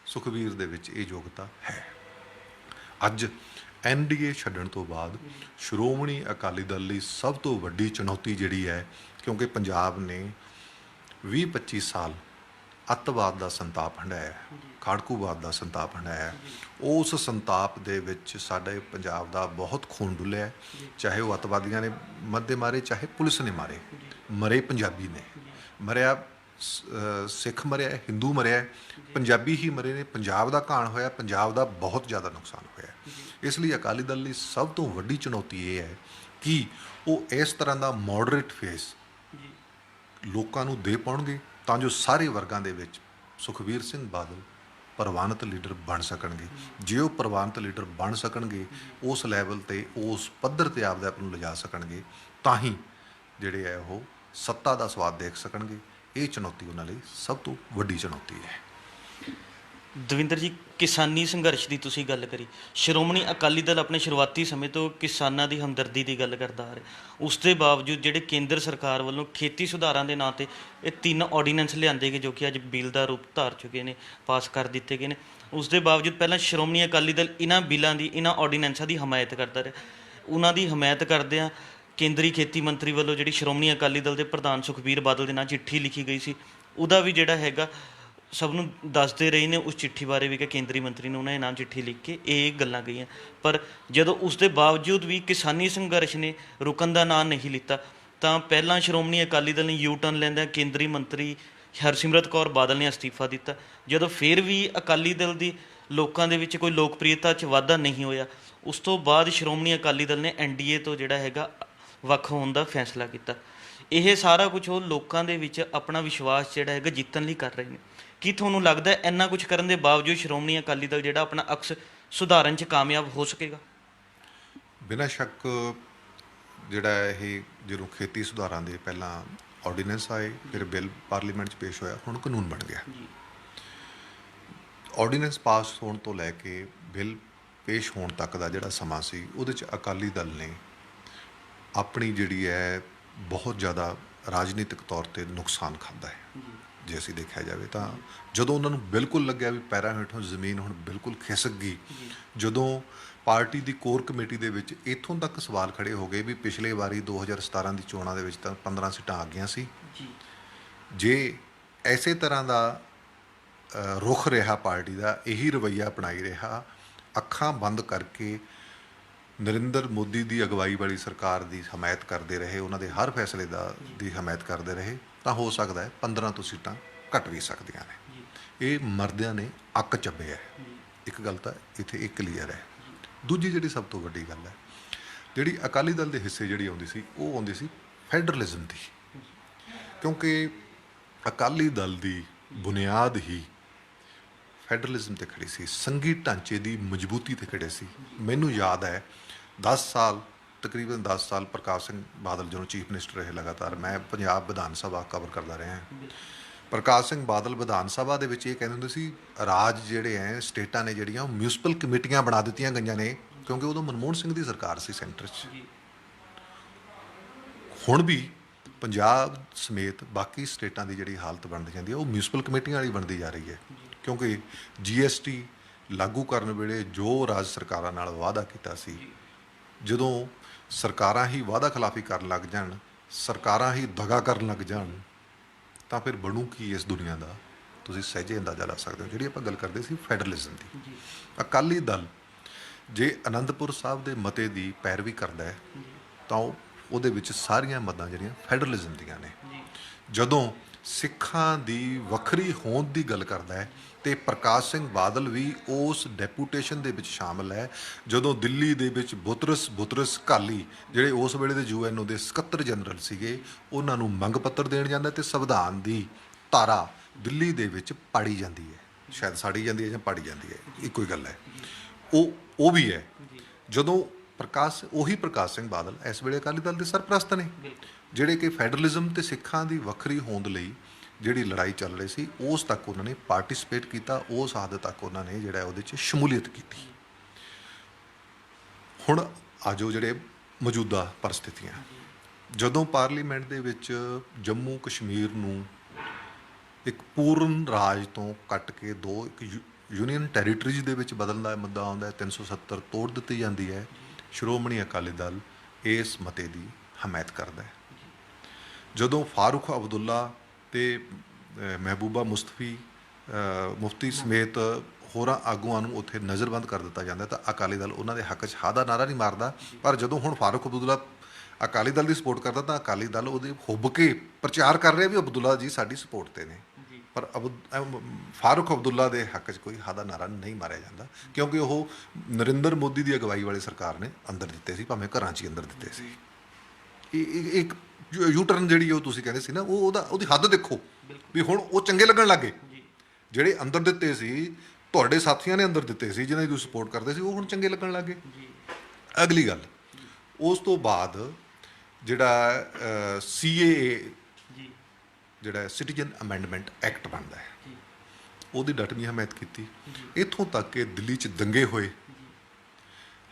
ਸੁਖਬੀਰ ਦੇ ਵਿੱਚ ਇਹ ਯੋਗਤਾ ਹੈ। ਅੱਜ NDA ਛੱਡਣ ਤੋਂ ਬਾਅਦ ਸ਼੍ਰੋਮਣੀ ਅਕਾਲੀ ਦਲ ਲਈ ਸਭ ਤੋਂ ਵੱਡੀ ਚੁਣੌਤੀ ਜਿਹੜੀ ਹੈ, ਕਿਉਂਕਿ ਪੰਜਾਬ ਨੇ 20-25 ਸਾਲ ਅੱਤਵਾਦ ਦਾ ਸੰਤਾਪ ਹੰਢਾਇਆ, ਖਾੜਕੂਵਾਦ ਦਾ ਸੰਤਾਪ ਹੰਢਾਇਆ, ਉਸ ਸੰਤਾਪ ਦੇ ਵਿੱਚ ਸਾਡੇ ਪੰਜਾਬ ਦਾ ਬਹੁਤ ਖੂਨ ਡੁੱਲਿਆ, ਚਾਹੇ ਉਹ ਅੱਤਵਾਦੀਆਂ ਨੇ ਮੱਦੇ ਮਾਰੇ, ਚਾਹੇ ਪੁਲਿਸ ਨੇ ਮਾਰੇ, ਮਰੇ ਪੰਜਾਬੀ ਨੇ, ਮਰਿਆ ਸਿੱਖ ਮਰਿਆ, ਹਿੰਦੂ ਮਰਿਆ, ਪੰਜਾਬੀ ਹੀ ਮਰੇ ਨੇ, ਪੰਜਾਬ ਦਾ ਘਾਣ ਹੋਇਆ, ਪੰਜਾਬ ਦਾ ਬਹੁਤ ਜ਼ਿਆਦਾ ਨੁਕਸਾਨ ਹੋਇਆ। ਇਸ ਲਈ ਅਕਾਲੀ ਦਲ ਲਈ ਸਭ ਤੋਂ ਵੱਡੀ ਚੁਣੌਤੀ ਇਹ ਹੈ ਕਿ ਉਹ ਇਸ ਤਰ੍ਹਾਂ ਦਾ ਮੋਡਰੇਟ ਫੇਸ ਲੋਕਾਂ ਨੂੰ ਦੇ ਪਾਉਣਗੇ ਤਾਂ ਜੋ ਸਾਰੇ ਵਰਗਾਂ ਦੇ ਵਿੱਚ ਸੁਖਬੀਰ ਸਿੰਘ ਬਾਦਲ ਪ੍ਰਵਾਨਿਤ ਲੀਡਰ ਬਣ ਸਕਣਗੇ। ਜੇ ਉਹ ਪ੍ਰਵਾਨਿਤ ਲੀਡਰ ਬਣ ਸਕਣਗੇ, ਉਸ ਲੈਵਲ 'ਤੇ ਉਸ ਪੱਧਰ 'ਤੇ ਆਪਦੇ ਆਪ ਨੂੰ ਲਿਜਾ ਸਕਣਗੇ, ਤਾਂ ਹੀ ਜਿਹੜੇ ਹੈ ਉਹ ਸੱਤਾ ਦਾ ਸਵਾਦ ਦੇਖ ਸਕਣਗੇ। ਇਹ ਚੁਣੌਤੀ ਉਹਨਾਂ ਲਈ ਸਭ ਤੋਂ ਵੱਡੀ ਚੁਣੌਤੀ ਹੈ। ਦਵਿੰਦਰ ਜੀ, ਕਿਸਾਨੀ ਸੰਘਰਸ਼ ਦੀ ਤੁਸੀਂ ਗੱਲ ਕਰੀ। ਸ਼੍ਰੋਮਣੀ ਅਕਾਲੀ ਦਲ ਆਪਣੇ ਸ਼ੁਰੂਆਤੀ ਸਮੇਂ ਤੋਂ ਕਿਸਾਨਾਂ ਦੀ ਹਮਦਰਦੀ ਦੀ ਗੱਲ ਕਰਦਾ ਆ ਰਿਹਾ। ਉਸ ਦੇ ਬਾਵਜੂਦ ਜਿਹੜੇ ਕੇਂਦਰ ਸਰਕਾਰ ਵੱਲੋਂ ਖੇਤੀ ਸੁਧਾਰਾਂ ਦੇ ਨਾਂ 'ਤੇ ਇਹ 3 ਆਰਡੀਨੈਂਸ ਲਿਆਂਦੇ ਗਏ ਜੋ ਕਿ ਅੱਜ ਬਿੱਲ ਦਾ ਰੂਪ ਧਾਰ ਚੁੱਕੇ ਨੇ, ਪਾਸ ਕਰ ਦਿੱਤੇ ਗਏ ਨੇ। ਉਸ ਦੇ ਬਾਵਜੂਦ ਪਹਿਲਾਂ ਸ਼੍ਰੋਮਣੀ ਅਕਾਲੀ ਦਲ ਇਹਨਾਂ ਬਿੱਲਾਂ ਦੀ, ਇਹਨਾਂ ਆਰਡੀਨੈਂਸਾਂ ਦੀ ਹਮਾਇਤ ਕਰਦਾ ਰਿਹਾ। ਉਹਨਾਂ ਦੀ ਹਮਾਇਤ ਕਰਦਿਆਂ ਕੇਂਦਰੀ ਖੇਤੀ ਮੰਤਰੀ ਵੱਲੋਂ ਜਿਹੜੀ ਸ਼੍ਰੋਮਣੀ ਅਕਾਲੀ ਦਲ ਦੇ ਪ੍ਰਧਾਨ ਸੁਖਬੀਰ ਬਾਦਲ ਦੇ ਨਾਂ ਚਿੱਠੀ ਲਿਖੀ ਗਈ ਸੀ, ਉਹਦਾ ਵੀ ਜਿਹੜਾ ਹੈਗਾ ਸਭ ਨੂੰ ਦੱਸਦੇ ਰਹੇ ਨੇ ਉਸ ਚਿੱਠੀ ਬਾਰੇ ਵੀ ਕਿ ਕੇਂਦਰੀ ਮੰਤਰੀ ਨੇ ਉਹਨਾਂ ਦੇ ਨਾਮ ਚਿੱਠੀ ਲਿਖ ਕੇ ਇਹ ਗੱਲਾਂ ਕਹੀਆਂ। ਪਰ ਜਦੋਂ ਉਸ ਦੇ ਬਾਵਜੂਦ ਵੀ ਕਿਸਾਨੀ ਸੰਘਰਸ਼ ਨੇ ਰੁਕਣ ਦਾ ਨਾਂ ਨਹੀਂ ਲਿੱਤਾ, ਤਾਂ ਪਹਿਲਾਂ ਸ਼੍ਰੋਮਣੀ ਅਕਾਲੀ ਦਲ ਨੇ ਯੂ ਟਰਨ ਲੈਂਦਿਆਂ ਕੇਂਦਰੀ ਮੰਤਰੀ ਹਰਸਿਮਰਤ ਕੌਰ ਬਾਦਲ ਨੇ ਅਸਤੀਫਾ ਦਿੱਤਾ। ਜਦੋਂ ਫਿਰ ਵੀ ਅਕਾਲੀ ਦਲ ਦੀ ਲੋਕਾਂ ਦੇ ਵਿੱਚ ਕੋਈ ਲੋਕਪ੍ਰਿਯਤਾ 'ਚ ਵਾਧਾ ਨਹੀਂ ਹੋਇਆ, ਉਸ ਤੋਂ ਬਾਅਦ ਸ਼੍ਰੋਮਣੀ ਅਕਾਲੀ ਦਲ ਨੇ NDA ਤੋਂ ਜਿਹੜਾ ਹੈਗਾ ਵੱਖ ਹੋਣ ਦਾ ਫੈਸਲਾ ਕੀਤਾ। ਇਹ ਸਾਰਾ ਕੁਝ ਉਹ ਲੋਕਾਂ ਦੇ ਵਿੱਚ ਆਪਣਾ ਵਿਸ਼ਵਾਸ ਜਿਹੜਾ ਹੈਗਾ ਜਿੱਤਣ ਲਈ ਕਰ ਰਹੇ ਨੇ। ਕੀ ਤੁਹਾਨੂੰ ਲੱਗਦਾ ਹੈ ਇੰਨਾ ਕੁਝ ਕਰਨ ਦੇ ਬਾਵਜੂਦ ਸ਼੍ਰੋਮਣੀ ਅਕਾਲੀ ਦਲ ਜਿਹੜਾ ਆਪਣਾ ਅਕਸ ਸੁਧਾਰਨ 'ਚ ਕਾਮਯਾਬ ਹੋ ਸਕੇਗਾ? ਬਿਨਾਂ ਸ਼ੱਕ ਜਿਹੜਾ ਇਹ ਜਦੋਂ ਖੇਤੀ ਸੁਧਾਰਾਂ ਦੇ ਪਹਿਲਾਂ ਆਰਡੀਨੈਂਸ ਆਏ, ਫਿਰ ਬਿੱਲ ਪਾਰਲੀਮੈਂਟ 'ਚ ਪੇਸ਼ ਹੋਇਆ, ਹੁਣ ਕਾਨੂੰਨ ਬਣ ਗਿਆ। ਆਰਡੀਨੈਂਸ ਪਾਸ ਹੋਣ ਤੋਂ ਲੈ ਕੇ ਬਿੱਲ ਪੇਸ਼ ਹੋਣ ਤੱਕ ਦਾ ਜਿਹੜਾ ਸਮਾਂ ਸੀ, ਉਹਦੇ 'ਚ ਅਕਾਲੀ ਦਲ ਨੇ ਆਪਣੀ ਜਿਹੜੀ ਹੈ ਬਹੁਤ ਜ਼ਿਆਦਾ ਰਾਜਨੀਤਿਕ ਤੌਰ 'ਤੇ ਨੁਕਸਾਨ ਖਾਧਾ ਹੈ। ਜੇ ਅਸੀਂ ਦੇਖਿਆ ਜਾਵੇ ਤਾਂ ਜਦੋਂ ਉਹਨਾਂ ਨੂੰ ਬਿਲਕੁਲ ਲੱਗਿਆ ਵੀ ਪੈਰਾਂ ਹੇਠੋਂ ਜ਼ਮੀਨ ਹੁਣ ਬਿਲਕੁਲ ਖਿਸਕ ਗਈ, ਜਦੋਂ ਪਾਰਟੀ ਦੀ ਕੋਰ ਕਮੇਟੀ ਦੇ ਵਿੱਚ ਇੱਥੋਂ ਤੱਕ ਸਵਾਲ ਖੜੇ ਹੋ ਗਏ ਵੀ ਪਿਛਲੇ ਵਾਰੀ 2017 ਦੀ ਚੋਣਾਂ ਦੇ ਵਿੱਚ ਤਾਂ 15 ਸੀਟਾਂ ਆ ਗਈਆਂ ਸੀ, ਜੇ ਐਸੇ ਤਰ੍ਹਾਂ ਦਾ ਰੁਖ ਰਿਹਾ ਪਾਰਟੀ ਦਾ, ਇਹੀ ਰਵੱਈਆ ਅਪਣਾਈ ਰਿਹਾ, ਅੱਖਾਂ ਬੰਦ ਕਰਕੇ ਨਰਿੰਦਰ ਮੋਦੀ ਦੀ ਅਗਵਾਈ ਵਾਲੀ ਸਰਕਾਰ ਦੀ ਹਮਾਇਤ ਕਰਦੇ ਰਹੇ, ਉਹਨਾਂ ਦੇ ਹਰ ਫੈਸਲੇ ਦੀ ਹਮਾਇਤ ਕਰਦੇ ਰਹੇ, ਤਾਂ ਹੋ ਸਕਦਾ ਹੈ 15 ਤੋਂ ਸੀਟਾਂ ਘਟ ਵੀ ਸਕਦੀਆਂ ਨੇ। ਇਹ ਮਰਦਿਆਂ ਨੇ ਅੱਕ ਚੱਬਿਆ ਹੈ। ਇੱਕ ਗੱਲ ਤਾਂ ਇੱਥੇ ਇਹ ਕਲੀਅਰ ਹੈ। ਦੂਜੀ ਜਿਹੜੀ ਸਭ ਤੋਂ ਵੱਡੀ ਗੱਲ ਹੈ, ਜਿਹੜੀ ਅਕਾਲੀ ਦਲ ਦੇ ਹਿੱਸੇ ਜਿਹੜੀ ਆਉਂਦੀ ਸੀ, ਉਹ ਆਉਂਦੀ ਸੀ ਫੈਡਰਲਿਜ਼ਮ ਦੀ, ਕਿਉਂਕਿ ਅਕਾਲੀ ਦਲ ਦੀ ਬੁਨਿਆਦ ਹੀ ਫੈਡਰਲਿਜ਼ਮ 'ਤੇ ਖੜੀ ਸੀ, ਸੰਘੀ ਢਾਂਚੇ ਦੀ ਮਜ਼ਬੂਤੀ 'ਤੇ ਖੜੇ ਸੀ। ਮੈਨੂੰ ਯਾਦ ਹੈ 10 ਸਾਲ, ਤਕਰੀਬਨ 10 ਸਾਲ ਪ੍ਰਕਾਸ਼ ਸਿੰਘ ਬਾਦਲ ਜਦੋਂ ਚੀਫ ਮਿਨਿਸਟਰ ਰਹੇ, ਲਗਾਤਾਰ ਮੈਂ ਪੰਜਾਬ ਵਿਧਾਨ ਸਭਾ ਕਵਰ ਕਰਦਾ ਰਿਹਾ। ਪ੍ਰਕਾਸ਼ ਸਿੰਘ ਬਾਦਲ ਵਿਧਾਨ ਸਭਾ ਦੇ ਵਿੱਚ ਇਹ ਕਹਿੰਦੇ ਹੁੰਦੇ ਸੀ, ਰਾਜ ਜਿਹੜੇ ਹੈ, ਸਟੇਟਾਂ ਨੇ ਜਿਹੜੀਆਂ, ਉਹ ਮਿਊਨਿਸਪਲ ਕਮੇਟੀਆਂ ਬਣਾ ਦਿੱਤੀਆਂ ਗਈਆਂ ਨੇ, ਕਿਉਂਕਿ ਉਦੋਂ ਮਨਮੋਹਨ ਸਿੰਘ ਦੀ ਸਰਕਾਰ ਸੀ ਸੈਂਟਰ 'ਚ। ਹੁਣ ਵੀ ਪੰਜਾਬ ਸਮੇਤ ਬਾਕੀ ਸਟੇਟਾਂ ਦੀ ਜਿਹੜੀ ਹਾਲਤ ਬਣਦੀ ਜਾਂਦੀ ਹੈ, ਉਹ ਮਿਊਨਿਸਪਲ ਕਮੇਟੀਆਂ ਵਾਲੀ ਬਣਦੀ ਜਾ ਰਹੀ ਹੈ, ਕਿਉਂਕਿ GST ਲਾਗੂ ਕਰਨ ਵੇਲੇ ਜੋ ਰਾਜ ਸਰਕਾਰਾਂ ਨਾਲ ਵਾਅਦਾ ਕੀਤਾ ਸੀ, ਜਦੋਂ ਸਰਕਾਰਾਂ ਹੀ ਵਾਅਦਾ ਖਿਲਾਫੀ ਕਰਨ ਲੱਗ ਜਾਣ, ਸਰਕਾਰਾਂ ਹੀ ਦਗਾ ਕਰਨ ਲੱਗ ਜਾਣ, ਤਾਂ ਫਿਰ ਬਣੂ ਕੀ ਇਸ ਦੁਨੀਆ ਦਾ, ਤੁਸੀਂ ਸਹਿਜੇ ਅੰਦਾਜ਼ਾ ਲਾ ਸਕਦੇ ਹੋ। ਜਿਹੜੀ ਆਪਾਂ ਗੱਲ ਕਰਦੇ ਸੀ ਫੈਡਰਲਿਜ਼ਮ ਦੀ, ਅਕਾਲੀ ਦਲ ਜੇ ਅਨੰਦਪੁਰ ਸਾਹਿਬ ਦੇ ਮਤੇ ਦੀ ਪੈਰਵੀ ਕਰਦਾ ਹੈ, ਤਾਂ ਉਹਦੇ ਵਿੱਚ ਸਾਰੀਆਂ ਮੱਦਾਂ ਜਿਹੜੀਆਂ ਫੈਡਰਲਿਜ਼ਮ ਦੀਆਂ ਨੇ। ਜਦੋਂ ਸਿੱਖਾਂ ਦੀ ਵੱਖਰੀ ਹੋਂਦ ਦੀ ਗੱਲ ਕਰਦਾ ਹੈ, ਤੇ ਪ੍ਰਕਾਸ਼ ਸਿੰਘ ਬਾਦਲ ਵੀ ਉਸ ਡੈਪੂਟੇਸ਼ਨ ਦੇ ਵਿੱਚ ਸ਼ਾਮਲ ਹੈ, ਜਦੋਂ ਦਿੱਲੀ ਦੇ ਵਿੱਚ ਬੁਤਰਸ ਘਾਲੀ, ਜਿਹੜੇ ਉਸ ਵੇਲੇ ਦੇ UNO ਦੇ ਸਕੱਤਰ ਜਨਰਲ ਸੀਗੇ, ਉਹਨਾਂ ਨੂੰ ਮੰਗ ਪੱਤਰ ਦੇਣ ਜਾਂਦਾ ਤੇ ਸੰਵਿਧਾਨ ਦੀ ਧਾਰਾ ਦਿੱਲੀ ਦੇ ਵਿੱਚ ਪਾੜੀ ਜਾਂਦੀ ਹੈ, ਸ਼ਾਇਦ ਸਾੜੀ ਜਾਂਦੀ ਹੈ ਜਾਂ ਪਾੜੀ ਜਾਂਦੀ ਹੈ, ਇੱਕੋ ਹੀ ਗੱਲ ਹੈ। ਉਹ ਵੀ ਹੈ ਜਦੋਂ ਉਹੀ ਪ੍ਰਕਾਸ਼ ਸਿੰਘ ਬਾਦਲ ਇਸ ਵੇਲੇ ਅਕਾਲੀ ਦਲ ਦੇ ਸਰਪ੍ਰਸਤ ਨੇ, ਜਿਹੜੇ ਕਿ ਫੈਡਰਲਿਜ਼ਮ ਤੇ ਸਿੱਖਾਂ ਦੀ ਵੱਖਰੀ ਹੋਂਦ ਲਈ ਜਿਹੜੀ ਲੜਾਈ ਚੱਲ ਰਹੀ ਸੀ, ਉਸ ਤੱਕ ਉਹਨਾਂ ਨੇ ਪਾਰਟਿਸਿਪੇਟ ਕੀਤਾ, ਉਸ ਹੱਦ ਤੱਕ ਉਹਨਾਂ ਨੇ ਜਿਹੜਾ ਉਹਦੇ 'ਚ ਸ਼ਮੂਲੀਅਤ ਕੀਤੀ। ਹੁਣ ਆਜੋ ਜਿਹੜੇ ਮੌਜੂਦਾ ਪਰਿਸਥਿਤੀਆਂ, ਜਦੋਂ ਪਾਰਲੀਮੈਂਟ ਦੇ ਵਿੱਚ ਜੰਮੂ ਕਸ਼ਮੀਰ ਨੂੰ ਇੱਕ ਪੂਰਨ ਰਾਜ ਤੋਂ ਕੱਟ ਕੇ ਇੱਕ ਯੂਨੀਅਨ ਟੈਰੀਟਰੀਜ਼ ਦੇ ਵਿੱਚ ਬਦਲਣ ਦਾ ਮੁੱਦਾ ਆਉਂਦਾ ਹੈ, 370 ਤੋੜ ਦਿੱਤੀ ਜਾਂਦੀ ਹੈ, ਸ਼੍ਰੋਮਣੀ ਅਕਾਲੀ ਦਲ ਇਸ ਮਤੇ ਦੀ ਹਮਾਇਤ ਕਰਦਾ ਹੈ। ਜਦੋਂ ਫਾਰੂਕ ਅਬਦੁੱਲਾ ਤੇ ਮਹਿਬੂਬਾ ਮੁਫਤੀ ਸਮੇਤ ਹੋਰਾਂ ਆਗੂਆਂ ਨੂੰ ਉੱਥੇ ਨਜ਼ਰਬੰਦ ਕਰ ਦਿੱਤਾ ਜਾਂਦਾ, ਤਾਂ ਅਕਾਲੀ ਦਲ ਉਹਨਾਂ ਦੇ ਹੱਕ 'ਚ ਹਾਂ ਦਾ ਨਾਅਰਾ ਨਹੀਂ ਮਾਰਦਾ। ਪਰ ਜਦੋਂ ਹੁਣ ਫਾਰੂਕ ਅਬਦੁੱਲਾ ਅਕਾਲੀ ਦਲ ਦੀ ਸਪੋਰਟ ਕਰਦਾ ਤਾਂ ਅਕਾਲੀ ਦਲ ਉਹਦੇ ਹੁੱਬ ਕੇ ਪ੍ਰਚਾਰ ਕਰ ਰਿਹਾ ਵੀ ਅਬਦੁੱਲਾ ਜੀ ਸਾਡੀ ਸਪੋਰਟ ਤੇ ਨੇ। ਪਰ ਫਾਰੂਕ ਅਬਦੁੱਲਾ ਦੇ ਹੱਕ 'ਚ ਕੋਈ ਹਾਦਾ ਨਾਰਾ ਨਹੀਂ ਮਾਰਿਆ ਜਾਂਦਾ, ਕਿਉਂਕਿ ਉਹ ਨਰਿੰਦਰ ਮੋਦੀ ਦੀ ਅਗਵਾਈ ਵਾਲੀ ਸਰਕਾਰ ਨੇ ਅੰਦਰ ਦਿੱਤੇ ਸੀ, ਭਾਵੇਂ ਘਰਾਂ 'ਚ ਹੀ ਅੰਦਰ ਦਿੱਤੇ ਸੀ। ਇਹ ਇੱਕ ਯੂ ਟਰਨ ਜਿਹੜੀ ਉਹ ਤੁਸੀਂ ਕਹਿੰਦੇ ਸੀ ਨਾ, ਉਹਦੀ ਹੱਦ ਦੇਖੋ ਵੀ ਹੁਣ ਉਹ ਚੰਗੇ ਲੱਗਣ ਲੱਗੇ। ਜਿਹੜੇ ਅੰਦਰ ਦਿੱਤੇ ਸੀ, ਤੁਹਾਡੇ ਸਾਥੀਆਂ ਨੇ ਅੰਦਰ ਦਿੱਤੇ ਸੀ, ਜਿਹਨਾਂ ਦੀ ਤੁਸੀਂ ਸਪੋਰਟ ਕਰਦੇ ਸੀ, ਉਹ ਹੁਣ ਚੰਗੇ ਲੱਗਣ ਲੱਗੇ। ਅਗਲੀ ਗੱਲ, ਉਸ ਤੋਂ ਬਾਅਦ ਜਿਹੜਾ CAA ਜਿਹੜਾ ਸਿਟੀਜ਼ਨ ਅਮੈਂਡਮੈਂਟ ਐਕਟ ਬਣਦਾ ਹੈ, ਉਹਦੀ ਡਟਵੀਂ ਹਮਾਇਤ ਕੀਤੀ। ਇੱਥੋਂ ਤੱਕ ਕਿ ਦਿੱਲੀ 'ਚ ਦੰਗੇ ਹੋਏ।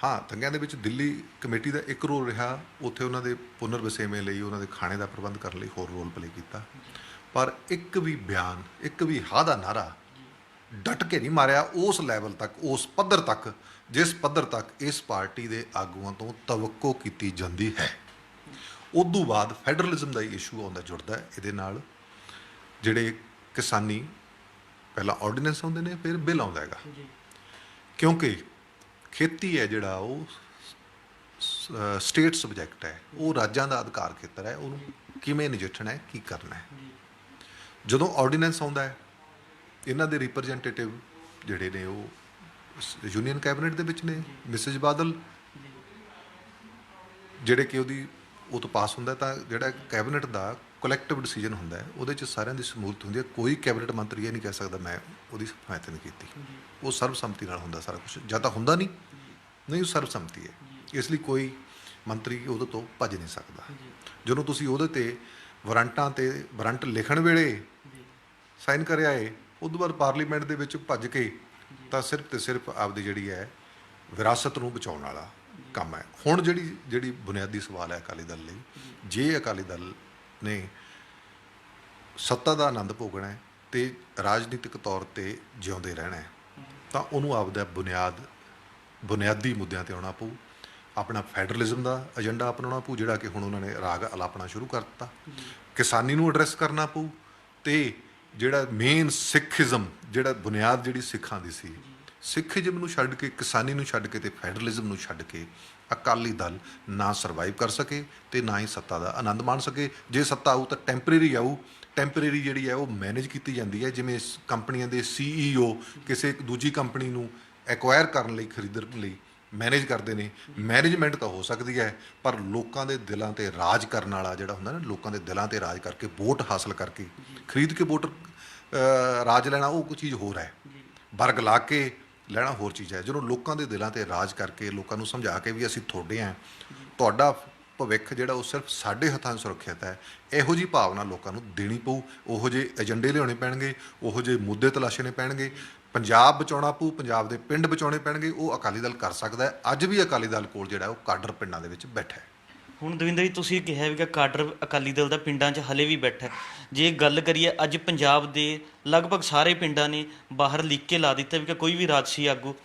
ਹਾਂ, ਦੰਗਿਆਂ ਦੇ ਵਿੱਚ ਦਿੱਲੀ ਕਮੇਟੀ ਦਾ ਇੱਕ ਰੋਲ ਰਿਹਾ, ਉੱਥੇ ਉਹਨਾਂ ਦੇ ਪੁਨਰ ਵਸੇਵੇਂ ਲਈ ਉਹਨਾਂ ਦੇ ਖਾਣੇ ਦਾ ਪ੍ਰਬੰਧ ਕਰਨ ਲਈ ਹੋਰ ਰੋਲ ਪਲੇ ਕੀਤਾ। ਪਰ ਇੱਕ ਵੀ ਬਿਆਨ, ਇੱਕ ਵੀ ਹਾਦਾ ਨਾਰਾ ਡਟ ਕੇ ਨਹੀਂ ਮਾਰਿਆ ਉਸ ਲੈਵਲ ਤੱਕ, ਉਸ ਪੱਧਰ ਤੱਕ ਜਿਸ ਪੱਧਰ ਤੱਕ ਇਸ ਪਾਰਟੀ ਦੇ ਆਗੂਆਂ ਤੋਂ ਤਵੱਕੋ ਕੀਤੀ ਜਾਂਦੀ ਹੈ। ਉਦੋਂ ਬਾਅਦ ਫੈਡਰਲਿਜ਼ਮ ਦਾ ਹੀ ਇਸ਼ੂ ਆਉਂਦਾ, ਜੁੜਦਾ ਇਹਦੇ ਨਾਲ। ਜਿਹੜੇ ਕਿਸਾਨੀ ਪਹਿਲਾਂ ਆਰਡੀਨੈਂਸ ਆਉਂਦੇ ਨੇ, ਫਿਰ ਬਿੱਲ ਆਉਂਦਾ ਹੈਗਾ, ਕਿਉਂਕਿ ਖੇਤੀ ਹੈ ਜਿਹੜਾ ਉਹ ਸਟੇਟ ਸਬਜੈਕਟ ਹੈ, ਉਹ ਰਾਜਾਂ ਦਾ ਅਧਿਕਾਰ ਖੇਤਰ ਹੈ, ਉਹਨੂੰ ਕਿਵੇਂ ਨਜਿੱਠਣਾ ਹੈ, ਕੀ ਕਰਨਾ ਹੈ। ਜਦੋਂ ਆਰਡੀਨੈਂਸ ਆਉਂਦਾ ਹੈ, ਇਹਨਾਂ ਦੇ ਰਿਪਰੈਜ਼ੈਂਟੇਟਿਵ ਜਿਹੜੇ ਨੇ ਉਹ ਯੂਨੀਅਨ ਕੈਬਨਿਟ ਦੇ ਵਿੱਚ ਨੇ, ਮਿਸਿਜ ਬਾਦਲ, ਜਿਹੜੇ ਕਿ ਉਹ ਤੋਂ ਪਾਸ ਹੁੰਦਾ, ਤਾਂ ਜਿਹੜਾ ਕੈਬਨਿਟ ਦਾ ਕਲੈਕਟਿਵ ਡਿਸੀਜਨ ਹੁੰਦਾ ਹੈ, ਉਹਦੇ 'ਚ ਸਾਰਿਆਂ ਦੀ ਸ਼ਮੂਲੀਅਤ ਹੁੰਦੀ ਹੈ। ਕੋਈ ਕੈਬਨਿਟ ਮੰਤਰੀ ਇਹ ਨਹੀਂ ਕਹਿ ਸਕਦਾ ਮੈਂ ਉਹਦੀ ਹਮਾਇਤ ਨਹੀਂ ਕੀਤੀ। ਉਹ ਸਰਬਸੰਮਤੀ ਨਾਲ ਹੁੰਦਾ ਸਾਰਾ ਕੁਛ, ਜਾਂ ਤਾਂ ਹੁੰਦਾ ਨਹੀਂ, ਉਹ ਸਰਬਸੰਮਤੀ ਹੈ। ਇਸ ਲਈ ਕੋਈ ਮੰਤਰੀ ਉਹਦੇ ਤੋਂ ਭੱਜ ਨਹੀਂ ਸਕਦਾ। ਜਦੋਂ ਤੁਸੀਂ ਉਹਦੇ 'ਤੇ ਵਾਰੰਟ ਲਿਖਣ ਵੇਲੇ ਸਾਈਨ ਕਰਿਆ ਏ, ਉਸ ਤੋਂ ਬਾਅਦ ਪਾਰਲੀਮੈਂਟ ਦੇ ਵਿੱਚ ਭੱਜ ਕੇ, ਤਾਂ ਸਿਰਫ ਤੇ ਸਿਰਫ ਆਪਦੀ ਜਿਹੜੀ ਹੈ ਵਿਰਾਸਤ ਨੂੰ ਬਚਾਉਣ ਵਾਲਾ ਕੰਮ ਹੈ। ਹੁਣ ਜਿਹੜੀ ਬੁਨਿਆਦੀ ਸਵਾਲ ਹੈ ਅਕਾਲੀ ਦਲ ਲਈ, ਜੇ ਅਕਾਲੀ ਦਲ ਨੇ ਸੱਤਾ ਦਾ ਆਨੰਦ ਭੋਗਣਾ ਹੈ ਤੇ ਰਾਜਨੀਤਿਕ ਤੌਰ ਤੇ ਜਿਉਂਦੇ ਰਹਿਣਾ ਹੈ, ਤਾਂ ਉਹਨੂੰ ਆਪਦਾ ਬੁਨਿਆਦੀ ਮੁੱਦਿਆਂ ਤੇ ਆਉਣਾ ਪਊ। ਆਪਣਾ ਫੈਡਰਲਿਜ਼ਮ ਦਾ ਏਜੰਡਾ ਅਪਣਾਉਣਾ ਪਊ, ਜਿਹੜਾ ਕਿ ਹੁਣ ਉਹਨਾਂ ਨੇ ਰਾਗ ਅਲਾਪਣਾ ਸ਼ੁਰੂ ਕਰ ਦਿੱਤਾ। ਕਿਸਾਨੀ ਨੂੰ ਐਡਰੈਸ ਕਰਨਾ ਪਊ, ਤੇ ਜਿਹੜਾ ਮੇਨ ਸਿੱਖਿਜ਼ਮ, ਜਿਹੜਾ ਬੁਨਿਆਦ ਜਿਹੜੀ ਸਿੱਖਾਂ ਦੀ ਸੀ, ਸਿੱਖਿਜ਼ਮ ਨੂੰ ਛੱਡ ਕੇ, ਕਿਸਾਨੀ ਨੂੰ ਛੱਡ ਕੇ ਤੇ ਫੈਡਰਲਿਜ਼ਮ ਨੂੰ ਛੱਡ ਕੇ ਅਕਾਲੀ ਦਲ ਨਾ ਸਰਵਾਈਵ ਕਰ ਸਕੇ ਤੇ ਨਾ ਹੀ ਸੱਤਾ ਦਾ ਆਨੰਦ ਮਾਣ ਸਕੇ। ਜੇ ਸੱਤਾ ਆਊ ਤਾਂ ਟੈਂਪਰੇਰੀ ਆਊ। ਟੈਂਪਰੇਰੀ ਜਿਹੜੀ ਹੈ ਉਹ ਮੈਨੇਜ ਕੀਤੀ ਜਾਂਦੀ ਹੈ, ਜਿਵੇਂ ਕੰਪਨੀਆਂ ਦੇ CEO ਕਿਸੇ ਦੂਜੀ ਕੰਪਨੀ ਨੂੰ ਐਕਵਾਇਰ ਕਰਨ ਲਈ, ਖਰੀਦਣ ਲਈ ਮੈਨੇਜ ਕਰਦੇ ਨੇ। ਮੈਨੇਜਮੈਂਟ ਤਾਂ ਹੋ ਸਕਦੀ ਹੈ, ਪਰ ਲੋਕਾਂ ਦੇ ਦਿਲਾਂ 'ਤੇ ਰਾਜ ਕਰਨ ਵਾਲਾ ਜਿਹੜਾ ਹੁੰਦਾ ਨਾ, ਲੋਕਾਂ ਦੇ ਦਿਲਾਂ 'ਤੇ ਰਾਜ ਕਰਕੇ ਵੋਟ ਹਾਸਲ ਕਰਕੇ, ਖਰੀਦ ਕੇ ਵੋਟ ਰਾਜ ਲੈਣਾ, ਉਹ ਕੋਈ ਚੀਜ਼ ਹੋਰ ਹੈ। ਵਰਗ ਲਾ ਕੇ ਲੈਣਾ ਹੋਰ ਚੀਜ਼ ਹੈ। ਜਦੋਂ ਲੋਕਾਂ ਦੇ ਦਿਲਾਂ 'ਤੇ ਰਾਜ ਕਰਕੇ, ਲੋਕਾਂ ਨੂੰ ਸਮਝਾ ਕੇ ਵੀ ਅਸੀਂ ਤੁਹਾਡੇ ਹਾਂ, ਤੁਹਾਡਾ ਭਵਿੱਖ ਜਿਹੜਾ ਉਹ ਸਿਰਫ ਸਾਡੇ ਹੱਥਾਂ 'ਚ ਸੁਰੱਖਿਅਤ ਹੈ, ਇਹੋ ਜਿਹੀ ਭਾਵਨਾ ਲੋਕਾਂ ਨੂੰ ਦੇਣੀ ਪਊ। ਉਹੋ ਜਿਹੇ ਏਜੰਡੇ ਲਿਆਉਣੇ ਪੈਣਗੇ, ਉਹੋ ਜਿਹੇ ਮੁੱਦੇ ਤਲਾਸ਼ਣੇ ਪੈਣਗੇ। ਪੰਜਾਬ ਬਚਾਉਣਾ ਪਊ, ਪੰਜਾਬ ਦੇ ਪਿੰਡ ਬਚਾਉਣੇ ਪੈਣਗੇ। ਉਹ ਅਕਾਲੀ ਦਲ ਕਰ ਸਕਦਾ ਹੈ। ਅੱਜ ਵੀ ਅਕਾਲੀ ਦਲ ਕੋਲ ਜਿਹੜਾ ਉਹ ਕਾਡਰ ਪਿੰਡਾਂ ਦੇ ਵਿੱਚ ਬੈਠਾ ਹੈ। ਹੁਣ ਦਵਿੰਦਰ ਜੀ, ਤੁਸੀਂ ਕਿਹਾ ਵੀ ਕਿ ਕਾਡਰ ਅਕਾਲੀ ਦਲ ਦਾ ਪਿੰਡਾਂ 'ਚ ਹਲੇ ਵੀ ਬੈਠਾ। ਜੇ ਗੱਲ ਕਰੀਏ, ਅੱਜ ਪੰਜਾਬ ਦੇ ਲਗਭਗ ਸਾਰੇ ਪਿੰਡਾਂ ਨੇ ਬਾਹਰ ਲਿਖ ਕੇ ਲਾ ਦਿੱਤਾ ਵੀ ਕਿ ਕੋਈ ਵੀ ਰਾਜਸੀ ਆਗੂ,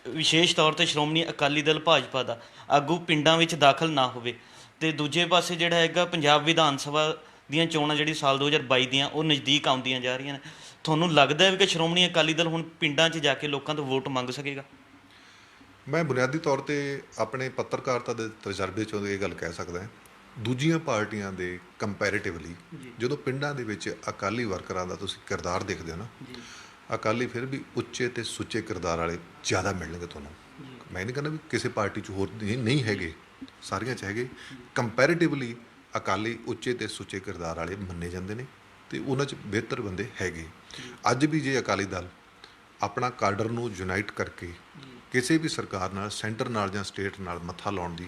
ਵਿਸ਼ੇਸ਼ ਤੌਰ 'ਤੇ ਸ਼੍ਰੋਮਣੀ ਅਕਾਲੀ ਦਲ ਭਾਜਪਾ ਦਾ ਆਗੂ, ਪਿੰਡਾਂ ਵਿੱਚ ਦਾਖਲ ਨਾ ਹੋਵੇ। ਅਤੇ ਦੂਜੇ ਪਾਸੇ ਜਿਹੜਾ ਹੈਗਾ, ਪੰਜਾਬ ਵਿਧਾਨ ਸਭਾ ਦੀਆਂ ਚੋਣਾਂ ਜਿਹੜੀ ਸਾਲ 2022 ਦੀਆਂ, ਉਹ ਨਜ਼ਦੀਕ ਆਉਂਦੀਆਂ ਜਾ ਰਹੀਆਂ ਨੇ। ਤੁਹਾਨੂੰ ਲੱਗਦਾ ਹੈ ਵੀ ਕਿ ਸ਼੍ਰੋਮਣੀ ਅਕਾਲੀ ਦਲ ਹੁਣ ਪਿੰਡਾਂ 'ਚ ਜਾ ਕੇ ਲੋਕਾਂ ਤੋਂ ਵੋਟ ਮੰਗ ਸਕੇਗਾ? ਮੈਂ ਬੁਨਿਆਦੀ ਤੌਰ 'ਤੇ ਆਪਣੇ ਪੱਤਰਕਾਰਤਾ ਦੇ ਤਜਰਬੇ 'ਚੋਂ ਇਹ ਗੱਲ ਕਹਿ ਸਕਦਾ, ਦੂਜੀਆਂ ਪਾਰਟੀਆਂ ਦੇ ਕੰਪੈਰੇਟਿਵਲੀ ਜਦੋਂ ਪਿੰਡਾਂ ਦੇ ਵਿੱਚ ਅਕਾਲੀ ਵਰਕਰਾਂ ਦਾ ਤੁਸੀਂ ਕਿਰਦਾਰ ਦੇਖਦੇ ਹੋ ਨਾ, ਅਕਾਲੀ ਫਿਰ ਵੀ ਉੱਚੇ ਤੇ ਸੁੱਚੇ ਕਿਰਦਾਰ ਵਾਲੇ ਜ਼ਿਆਦਾ ਮਿਲਣਗੇ ਤੁਹਾਨੂੰ। ਮੈਂ ਨਹੀਂ ਕਹਿੰਦਾ ਵੀ ਕਿਸੇ ਪਾਰਟੀ 'ਚ ਹੋਰ ਨਹੀਂ ਹੈਗੇ, ਸਾਰੀਆਂ 'ਚ ਹੈਗੇ। ਕੰਪੈਰੇਟਿਵਲੀ ਅਕਾਲੀ ਉੱਚੇ ਤੇ ਸੁੱਚੇ ਕਿਰਦਾਰ ਵਾਲੇ ਮੰਨੇ ਜਾਂਦੇ ਨੇ, ਤੇ ਉਹਨਾਂ 'ਚ ਬਿਹਤਰ ਬੰਦੇ ਹੈਗੇ। ਅੱਜ ਵੀ ਜੇ ਅਕਾਲੀ ਦਲ ਆਪਣਾ ਕਾਡਰ ਨੂੰ ਯੂਨਾਈਟ ਕਰਕੇ ਕਿਸੇ ਵੀ ਸਰਕਾਰ ਨਾਲ, ਸੈਂਟਰ ਨਾਲ ਜਾਂ ਸਟੇਟ ਨਾਲ ਮੱਥਾ ਲਾਉਣ ਦੀ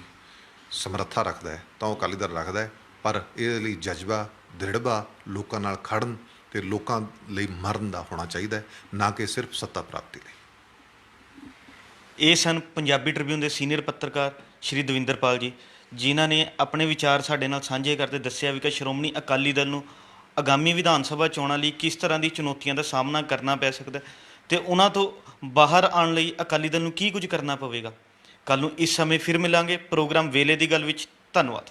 ਸਮਰੱਥਾ ਰੱਖਦਾ ਹੈ, ਤਾਂ ਉਹ ਅਕਾਲੀ ਦਲ ਰੱਖਦਾ ਹੈ। ਪਰ ਇਹਦੇ ਲਈ ਜਜ਼ਬਾ, ਦ੍ਰਿੜ੍ਹਤਾ, ਲੋਕਾਂ ਨਾਲ ਖੜ੍ਹਨ ਤੇ ਲੋਕਾਂ ਲਈ ਮਰਨ ਦਾ ਹੋਣਾ ਚਾਹੀਦਾ ਹੈ, ਨਾ ਕਿ ਸਿਰਫ ਸੱਤਾ ਪ੍ਰਾਪਤੀ ਲਈ। ਇਹ ਸਨ ਪੰਜਾਬੀ ਟ੍ਰਿਬਿਊਨ ਦੇ ਸੀਨੀਅਰ ਪੱਤਰਕਾਰ ਸ਼੍ਰੀ ਦਵਿੰਦਰਪਾਲ ਜੀ, ਜਿਨ੍ਹਾਂ ਨੇ ਆਪਣੇ ਵਿਚਾਰ ਸਾਡੇ ਨਾਲ ਸਾਂਝੇ ਕਰਦੇ ਦੱਸਿਆ ਵੀ ਕਿ ਸ਼੍ਰੋਮਣੀ ਅਕਾਲੀ ਦਲ ਨੂੰ ਆਗਾਮੀ ਵਿਧਾਨ ਸਭਾ ਚੋਣਾਂ ਲਈ ਕਿਸ ਤਰ੍ਹਾਂ ਦੀ ਚੁਣੌਤੀਆਂ ਦਾ ਸਾਹਮਣਾ ਕਰਨਾ ਪੈ ਸਕਦਾ, ਤੇ ਉਹਨਾਂ ਤੋਂ ਬਾਹਰ ਆਉਣ ਲਈ ਅਕਾਲੀ ਦਲ ਨੂੰ ਕੀ ਕੁਝ ਕਰਨਾ ਪਵੇਗਾ। ਕੱਲ੍ਹ ਨੂੰ ਇਸ ਸਮੇਂ ਫਿਰ ਮਿਲਾਂਗੇ ਪ੍ਰੋਗਰਾਮ ਵੇਲੇ ਦੀ ਗੱਲ ਵਿੱਚ। ਧੰਨਵਾਦ।